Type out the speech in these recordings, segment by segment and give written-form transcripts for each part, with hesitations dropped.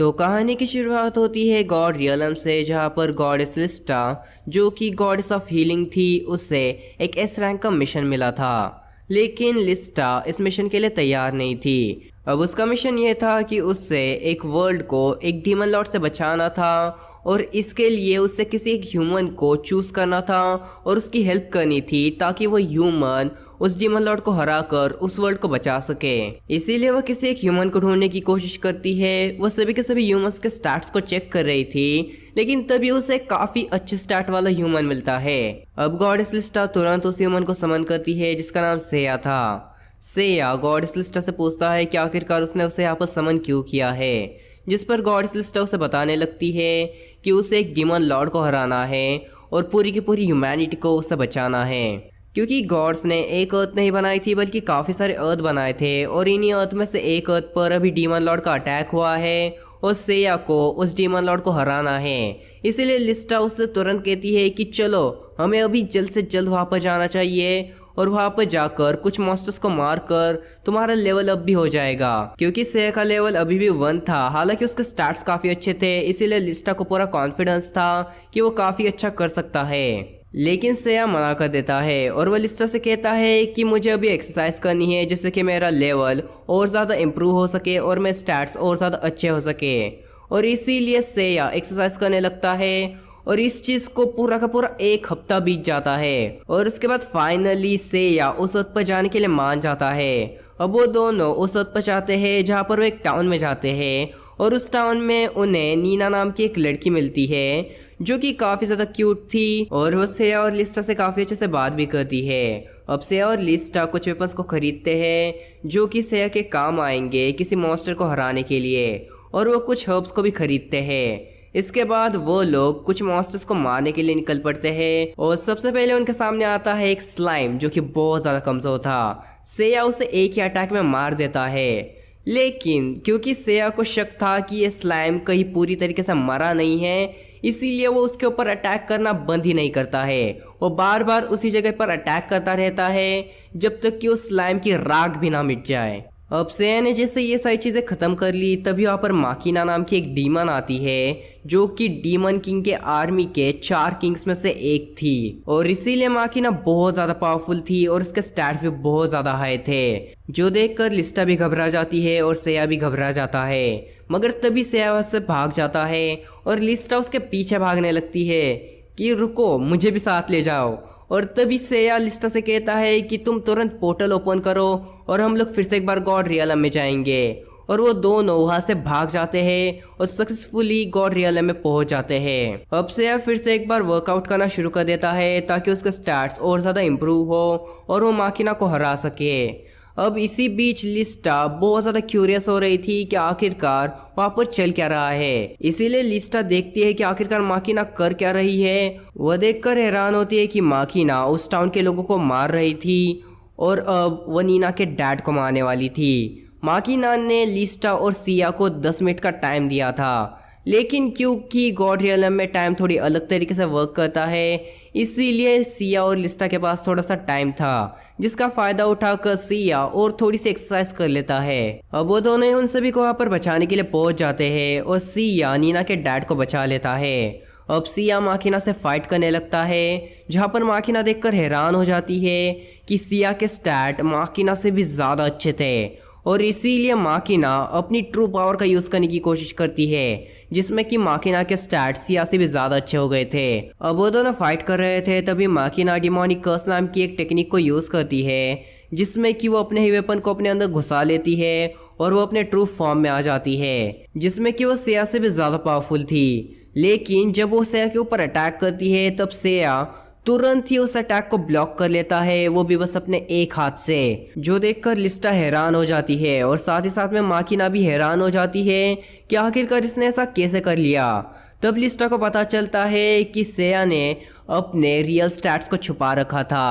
तो कहानी की शुरुआत होती है गॉड रियलम से, जहाँ पर गॉडेस लिस्टा जो कि गॉडेस ऑफ हीलिंग थी उससे एक एस रैंक का मिशन मिला था। लेकिन लिस्टा इस मिशन के लिए तैयार नहीं थी। अब उसका मिशन ये था कि उससे एक वर्ल्ड को एक डीमन लॉर्ड से बचाना था और इसके लिए उससे किसी एक ह्यूमन को चूज करना था और उसकी हेल्प करनी थी ताकि वो ह्यूमन उस डीमन लॉर्ड को हराकर उस वर्ल्ड को बचा सके। इसीलिए वह किसी एक ह्यूमन को ढूंढने की कोशिश करती है। वह सभी के सभी ह्यूमंस के स्टैट्स को चेक कर रही थी, लेकिन तभी उसे काफी अच्छे स्टैट वाला ह्यूमन मिलता है। अब गॉडेस लिस्टा तुरंत उस ह्यूमन को समन करती है जिसका नाम सेया था। सेया गॉडेस लिस्टा से पूछता है कि आखिरकार उसने उसे यहाँ पर समन क्यों किया है, जिस पर गॉडेस लिस्टा उसे बताने लगती है कि उसे एक डीमन लॉर्ड को हराना है और पूरी की पूरी ह्यूमैनिटी को उसे बचाना है। क्योंकि गॉड्स ने एक अर्थ नहीं बनाई थी बल्कि काफ़ी सारे अर्थ बनाए थे और इन्हीं अर्थ में से एक अर्थ पर अभी डीमन लॉर्ड का अटैक हुआ है और सेया को उस डीमन लॉर्ड को हराना है। इसीलिए लिस्टा उससे तुरंत कहती है कि चलो हमें अभी जल्द से जल्द वहाँ पर जाना चाहिए और वहाँ पर जाकर कुछ मॉन्स्टर्स को मारकर तुम्हारा लेवल अप भी हो जाएगा। क्योंकि सेया का लेवल अभी भी 1 था, हालांकि उसके स्टार्ट्स काफ़ी अच्छे थे, इसीलिए लिस्टा को पूरा कॉन्फिडेंस था कि वो काफ़ी अच्छा कर सकता है। लेकिन सेया मना कर देता है और वह लिस्टा से कहता है कि मुझे अभी एक्सरसाइज करनी है जिससे कि मेरा लेवल और ज़्यादा इम्प्रूव हो सके और मेरे स्टैट्स और ज़्यादा अच्छे हो सके। और इसीलिए सेया एक्सरसाइज करने लगता है और इस चीज़ को पूरा का पूरा 1 हफ्ता बीत जाता है और उसके बाद फाइनली सेया उस अर्थ पर जाने के लिए मान जाता है। अब वो दोनों उस अर्थ पर जाते हैं जहाँ पर वो एक टाउन में जाते हैं और उस टाउन में उन्हें नीना नाम की एक लड़की मिलती है जो कि काफ़ी ज़्यादा क्यूट थी और वो सेया और लिस्टा से काफ़ी अच्छे से बात भी करती है। अब सेया और लिस्टा कुछ वेपन्स को खरीदते हैं जो कि सेया के काम आएंगे किसी मॉन्स्टर को हराने के लिए, और वो कुछ हर्ब्स को भी खरीदते हैं। इसके बाद वो लोग कुछ मॉन्स्टर्स को मारने के लिए निकल पड़ते हैं और सबसे पहले उनके सामने आता है एक स्लाइम जो कि बहुत ज़्यादा कमज़ोर था। सेया उसे एक ही अटैक में मार देता है, लेकिन क्योंकि सेया को शक था कि ये स्लाइम कहीं पूरी तरीके से मरा नहीं है, इसीलिए वो उसके ऊपर अटैक करना बंद ही नहीं करता है। वो बार बार उसी जगह पर अटैक करता रहता है जब तक कि उस स्लाइम की राख भी ना मिट जाए। अब सेया ने जैसे ये सारी चीज़ें ख़त्म कर ली तभी वहाँ पर माकिना नाम की एक डीमन आती है जो कि डीमन किंग के आर्मी के 4 किंग्स में से एक थी और इसीलिए माकिना बहुत ज़्यादा पावरफुल थी और उसके स्टैट्स भी बहुत ज़्यादा हाई थे, जो देखकर लिस्टा भी घबरा जाती है और सेया भी घबरा जाता है। मगर तभी सेया वहाँ से भाग जाता है और लिस्टा उसके पीछे भागने लगती है कि रुको मुझे भी साथ ले जाओ। और तभी सेया लिस्टा से कहता है कि तुम तुरंत पोर्टल ओपन करो और हम लोग फिर से एक बार गॉड रियलम में जाएंगे। और वो दोनों वहाँ से भाग जाते हैं और सक्सेसफुली गॉड रियलम में पहुँच जाते हैं। अब सेया फिर से एक बार वर्कआउट करना शुरू कर देता है ताकि उसके स्टैट्स और ज़्यादा इम्प्रूव हो और वो माकिना को हरा सके। अब इसी बीच लिस्टा बहुत ज़्यादा क्यूरियस हो रही थी कि आखिरकार वहाँ पर चल क्या रहा है, इसीलिए लिस्टा देखती है कि आखिरकार माकिना कर क्या रही है। वह देखकर हैरान होती है कि माकिना उस टाउन के लोगों को मार रही थी और अब वह नीना के डैड को मारने वाली थी। माकिना ने लिस्टा और सिया को 10 मिनट का टाइम दिया था, लेकिन क्योंकि गॉड रियलम में टाइम थोड़ी अलग तरीके से वर्क करता है, इसीलिए सिया और लिस्टा के पास थोड़ा सा टाइम था, जिसका फ़ायदा उठाकर सिया और थोड़ी सी एक्सरसाइज कर लेता है। अब वो दोनों उन सभी को वहाँ पर बचाने के लिए पहुँच जाते हैं और सिया नीना के डैड को बचा लेता है। अब सिया माकिना से फाइट करने लगता है, जहाँ पर माकिना देखकर हैरान हो जाती है कि सिया के स्टैट माकिना से भी ज़्यादा अच्छे थे और इसीलिए माकिना अपनी ट्रू पावर का यूज़ करने की कोशिश करती है, जिसमें कि माकिना के स्टैट्स सिया से भी ज़्यादा अच्छे हो गए थे। अब वो दोनों फाइट कर रहे थे तभी माकिना डिमोनिक कर्स नाम की एक टेक्निक को यूज़ करती है, जिसमें कि वो अपने ही वेपन को अपने अंदर घुसा लेती है और वो अपने ट्रू फॉर्म में आ जाती है, जिसमें कि वो सेया से भी ज़्यादा पावरफुल थी। लेकिन जब वो सेया के ऊपर अटैक करती है तब सेया तुरंत ही उस अटैक को ब्लॉक कर लेता है, वो भी बस अपने एक हाथ से, जो देखकर लिस्टा हैरान हो जाती है और साथ ही साथ में माकिना भी हैरान हो जाती है कि आखिरकार इसने ऐसा कैसे कर लिया। तब लिस्टा को पता चलता है कि सेया ने अपने रियल स्टैट्स को छुपा रखा था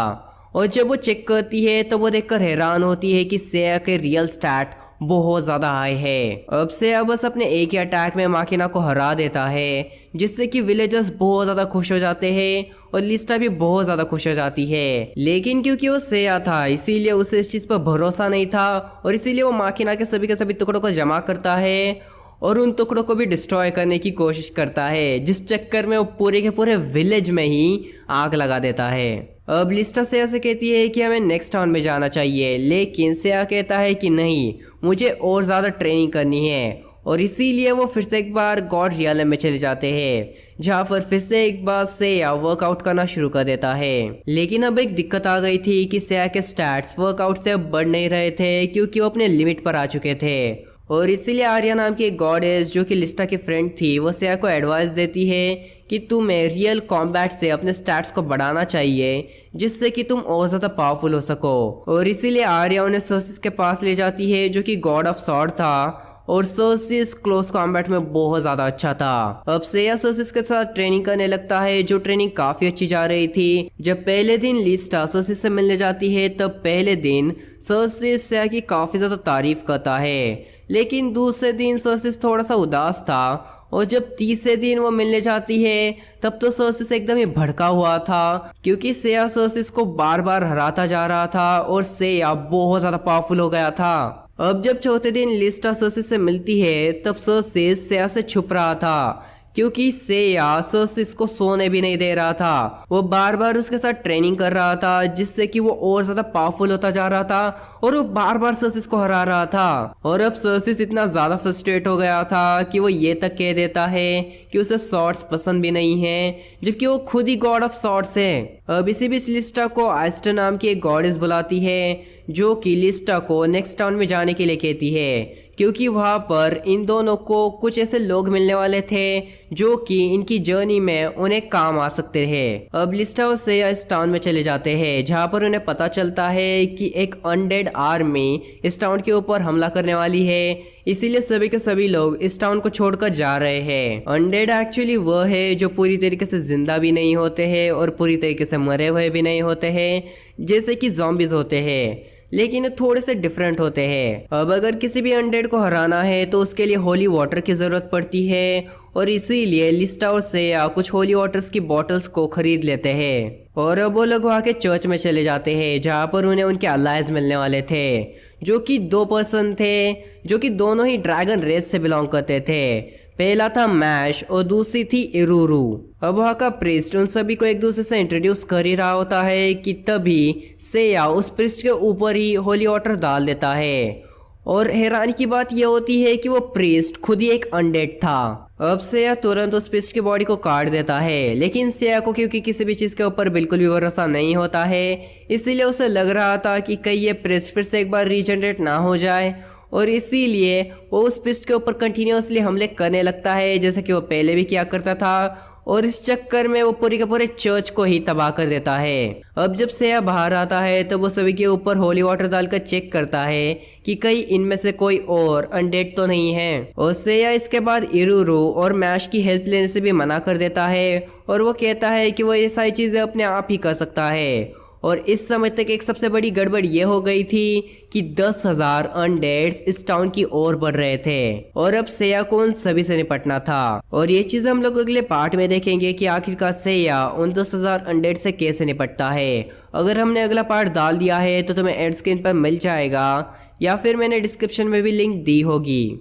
और जब वो चेक करती है तो वो देखकर हैरान होती है कि सेया के रियल स्टैट बहुत ज़्यादा हाई है। अब सेया बस अपने एक ही अटैक में माकिना को हरा देता है, जिससे कि विलेजर्स बहुत ज़्यादा खुश हो जाते हैं और लिस्टा भी बहुत ज़्यादा खुश हो जाती है। लेकिन क्योंकि वो सेया था इसीलिए उसे इस चीज़ पर भरोसा नहीं था और इसीलिए वो माकिना के सभी टुकड़ों को जमा करता है और उन टुकड़ों को भी डिस्ट्रॉय करने की कोशिश करता है, जिस चक्कर में वो पूरे के पूरे विलेज में ही आग लगा देता है। अब लिस्टा सेया से कहती है कि हमें नेक्स्ट टाउन में जाना चाहिए, लेकिन सेया कहता है कि नहीं, मुझे और ज़्यादा ट्रेनिंग करनी है। और इसीलिए वो फिर से एक बार गॉड रियलम में चले जाते हैं, जहाँ पर फिर से एक बार सेया वर्कआउट करना शुरू कर देता है। लेकिन अब एक दिक्कत आ गई थी कि सेया के स्टैट्स वर्कआउट से अब बढ़ नहीं रहे थे, क्योंकि वो अपने लिमिट पर आ चुके थे। और इसीलिए आर्या नाम की एक गॉडेस जो कि लिस्टा की फ्रेंड थी, वो सेया को एडवाइस देती है कि तुम्हें रियल कॉम्बैट से अपने स्टैट्स को बढ़ाना चाहिए, जिससे कि तुम और ज़्यादा पावरफुल हो सको। और इसीलिए आर्या उन्हें सर्सिस के पास ले जाती है, जो कि गॉड ऑफ सॉर्ड था, और सर्सिस क्लोज कॉम्बैट में बहुत ज़्यादा अच्छा था। अब सेया सर्सिस के साथ ट्रेनिंग करने लगता है, जो ट्रेनिंग काफ़ी अच्छी जा रही थी। जब पहले दिन लिस्टा सर्सिस से मिलने जाती है, तब पहले दिन सर्सिस सेया की काफ़ी ज़्यादा तारीफ करता है, लेकिन दूसरे दिन सर्सिस थोड़ा सा उदास था। और जब तीसरे दिन वो मिलने जाती है, तब तो सर्सिस एकदम ही भड़का हुआ था, क्योंकि सेया सर्सिस को बार बार हराता जा रहा था और सेया बहुत ज़्यादा पावरफुल हो गया था। अब जब चौथे दिन लिस्टा सर्सिस से मिलती है, तब सर्सिस सेया से छुप रहा था, क्योंकि सेया सर्सिस को सोने भी नहीं दे रहा था। वो बार बार उसके साथ ट्रेनिंग कर रहा था, जिससे कि वो और ज्यादा पावरफुल होता जा रहा था, और वो बार बार सर्सिस को हरा रहा था। और अब सर्सिस इतना ज्यादा फ्रस्ट्रेट हो गया था कि वो ये तक कह देता है कि उसे सॉर्ड्स पसंद भी नहीं है, जबकि वो खुद ही गॉड ऑफ सॉर्ड्स है। अब इसी बीच लिस्टा को आइस्टर नाम की एक गॉडेस बुलाती है, जो कि लिस्टा को नेक्स्ट टाउन में जाने के लिए कहती है, क्योंकि वहाँ पर इन दोनों को कुछ ऐसे लोग मिलने वाले थे जो कि इनकी जर्नी में उन्हें काम आ सकते हैं। अब लिस्टा और सेया इस टाउन में चले जाते हैं, जहाँ पर उन्हें पता चलता है कि एक अनडेड आर्मी इस टाउन के ऊपर हमला करने वाली है, इसीलिए सभी के सभी लोग इस टाउन को छोड़कर जा रहे हैं। अनडेड एक्चुअली वह है जो पूरी तरीके से जिंदा भी नहीं होते हैं और पूरी तरीके से मरे हुए भी नहीं होते हैं, जैसे कि ज़ॉम्बीज होते हैं, लेकिन थोड़े से डिफरेंट होते हैं। अब अगर किसी भी अनडेड को हराना है तो उसके लिए होली वाटर की ज़रूरत पड़ती है, और इसीलिए लिस्टा और सेया कुछ होली वाटर्स की बॉटल्स को खरीद लेते हैं। और अब वो लोग वहाँ के चर्च में चले जाते हैं, जहाँ पर उन्हें उनके अलाइज मिलने वाले थे, जो कि 2 पर्सन थे, जो कि दोनों ही ड्रैगन रेस से बिलोंग करते थे। पहला था मैश और दूसरी थी इरूरू। अब वहाँ का प्रिस्ट उन सभी को एक दूसरे से इंट्रोड्यूस कर ही रहा होता है कि तभी सेया उस प्रिस्ट के ऊपर ही होली वाटर डाल देता है। और हैरानी की बात यह होती है कि वो प्रिस्ट खुद ही एक अनडेड था। अब सेया तुरंत उस प्रिस्ट की बॉडी को काट देता है, लेकिन सेया को क्योंकि किसी भी चीज़ के ऊपर बिल्कुल भी भरोसा नहीं होता है, इसीलिए उसे लग रहा था कि कहीं ये प्रिस्ट फिर से एक बार रीजनरेट ना हो जाए, और इसीलिए वो उस पिस्ट के ऊपर कंटिन्यूसली हमले करने लगता है, जैसे कि वो पहले भी किया करता था। और इस चक्कर में वो पूरे के पूरे चर्च को ही तबाह कर देता है। अब जब सेया बाहर आता है तो वो सभी के ऊपर होली वाटर डालकर चेक करता है कि कहीं इनमें से कोई और अनडेड तो नहीं है। और सेया इसके बाद इरूरू और मैश की हेल्प लेने से भी मना कर देता है, और वो कहता है कि वो ये सारी चीज़ें अपने आप ही कर सकता है। और इस समय तक एक सबसे बड़ी गड़बड़ ये हो गई थी कि 10,000 अनडेड्स इस टाउन की ओर बढ़ रहे थे, और अब सेया को उन सभी से निपटना था। और ये चीज़ हम लोग अगले पार्ट में देखेंगे कि आखिरकार सेया उन 10,000 अनडेड से कैसे निपटता है। अगर हमने अगला पार्ट डाल दिया है तो तुम्हें एंड स्क्रीन पर मिल जाएगा, या फिर मैंने डिस्क्रिप्शन में भी लिंक दी होगी।